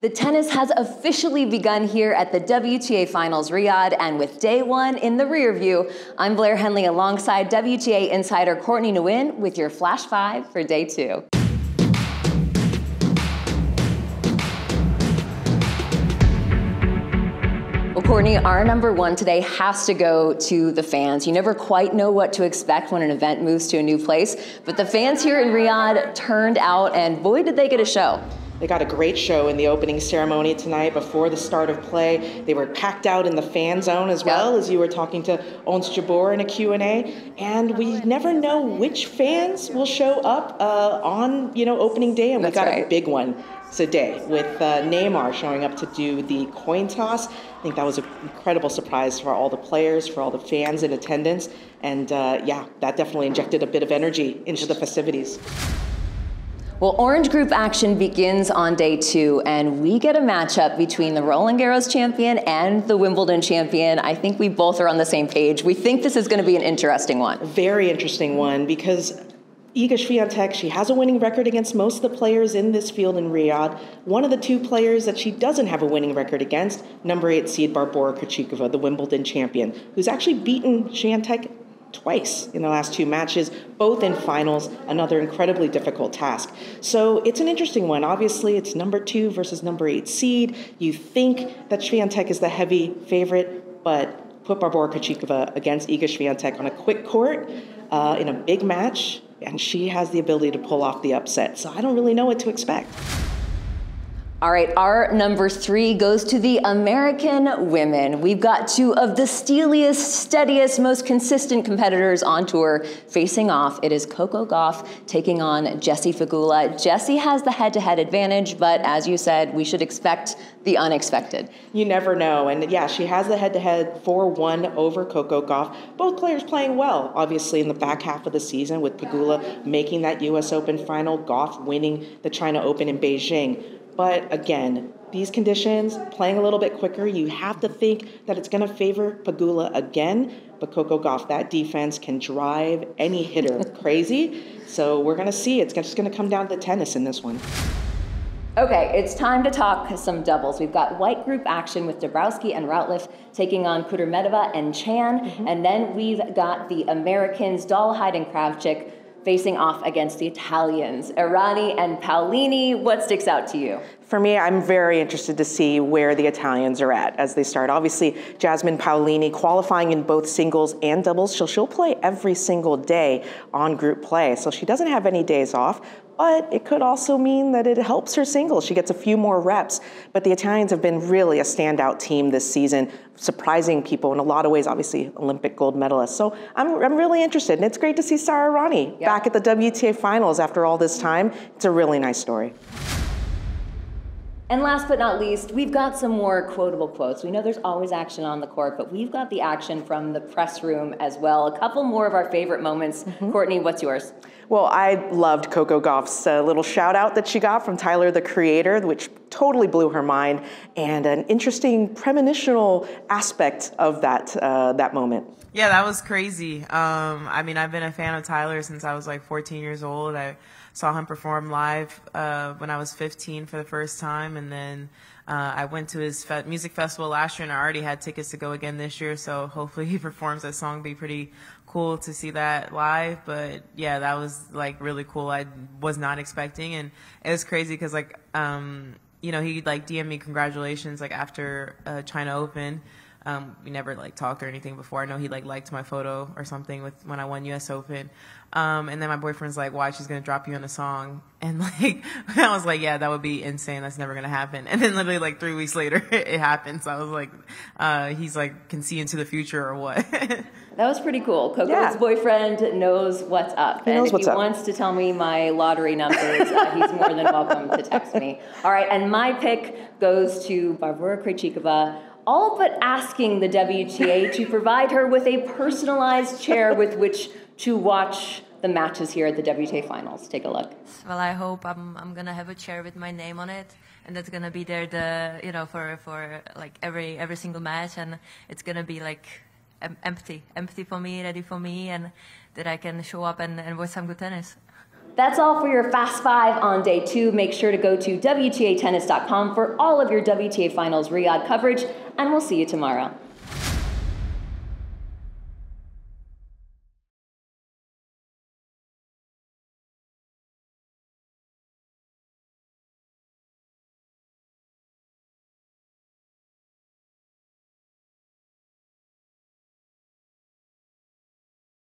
The tennis has officially begun here at the WTA Finals Riyadh, and with day one in the rear view, I'm Blair Henley alongside WTA insider Courtney Nguyen with your Flash 5 for day two. Well, Courtney, our number one today has to go to the fans. You never quite know what to expect when an event moves to a new place, but the fans here in Riyadh turned out, and boy, did they get a show. They got a great show in the opening ceremony tonight before the start of play. They were packed out in the fan zone as well, as you were talking to Ons Jabeur in a Q&A. And we never know which fans will show up on opening day, and we got a big one today with Neymar showing up to do the coin toss. I think that was an incredible surprise for all the players, for all the fans in attendance. And yeah, that definitely injected a bit of energy into the festivities. Well, Orange Group action begins on day two, and we get a matchup between the Roland Garros champion and the Wimbledon champion. I think we both are on the same page. We think this is going to be an interesting one. Very interesting one, because Iga Swiatek, she has a winning record against most of the players in this field in Riyadh. One of the two players that she doesn't have a winning record against, number 8 seed Barbora Krejcikova, the Wimbledon champion, who's actually beaten Swiatek twice in the last two matches, both in finals, another incredibly difficult task. So it's an interesting one. Obviously, it's number 2 versus number 8 seed. You think that Swiatek is the heavy favorite, but put Barbora Krejcikova against Iga Swiatek on a quick court in a big match, and she has the ability to pull off the upset. So I don't really know what to expect. All right, our number 3 goes to the American women. We've got two of the steeliest, steadiest, most consistent competitors on tour facing off. It is Coco Gauff taking on Jessie Pegula. Jessie has the head-to-head advantage, but as you said, we should expect the unexpected. You never know, and yeah, she has the head-to-head 4-1 over Coco Gauff. Both players playing well, obviously, in the back half of the season, with Pegula making that U.S. Open final, Gauff winning the China Open in Beijing. But again, these conditions, playing a little bit quicker, you have to think that it's going to favor Pegula again. But Coco Gauff, that defense can drive any hitter crazy. So we're going to see. It's just going to come down to tennis in this one. Okay, it's time to talk some doubles. We've got white group action with Dabrowski and Routliffe taking on Kudermetova and Chan. And then we've got the Americans, Dolehide and Kravchuk, facing off against the Italians, Errani and Paolini. What sticks out to you? For me, I'm very interested to see where the Italians are at as they start. Obviously, Jasmine Paolini qualifying in both singles and doubles. She'll play every single day on group play, so she doesn't have any days off. But it could also mean that it helps her singles. She gets a few more reps. But the Italians have been really a standout team this season, surprising people in a lot of ways, obviously Olympic gold medalists. So I'm really interested. And it's great to see Sara Errani back at the WTA Finals after all this time. It's a really nice story. And last but not least, we've got some more quotable quotes. We know there's always action on the court, but we've got the action from the press room as well. A couple more of our favorite moments. Courtney, what's yours? Well, I loved Coco Gauff's little shout out that she got from Tyler, the Creator, which totally blew her mind, and an interesting premonitional aspect of that moment. Yeah, that was crazy. I mean, I've been a fan of Tyler since I was like 14 years old. I saw him perform live when I was 15 for the first time, and then I went to his music festival last year, and I already had tickets to go again this year, so hopefully he performs that song. Be pretty cool to see that live. But yeah, that was like really cool. I was not expecting, and it was crazy because like he like DM'd me congratulations like after China Open. We never like talked or anything before. I know he like liked my photo or something when I won US Open. And then my boyfriend's like, why, she's going to drop you in a song. And like, I was like, yeah, that would be insane. That's never going to happen. And then literally like 3 weeks later, it happened. So I was like, he's like, can see into the future or what? That was pretty cool. Coco's boyfriend knows what's up. And if he wants to tell me my lottery numbers, he's more than welcome to text me. All right, and my pick goes to Barbora Krejcikova, all but asking the WTA to provide her with a personalized chair with which to watch the matches here at the WTA Finals. Take a look. Well, I hope I'm gonna have a chair with my name on it, and that's gonna be there for like every single match, and it's gonna be like empty for me, ready for me, and that I can show up and watch some good tennis. That's all for your Fast 5 on day 2. Make sure to go to WTAtennis.com for all of your WTA Finals Riyadh coverage, and we'll see you tomorrow.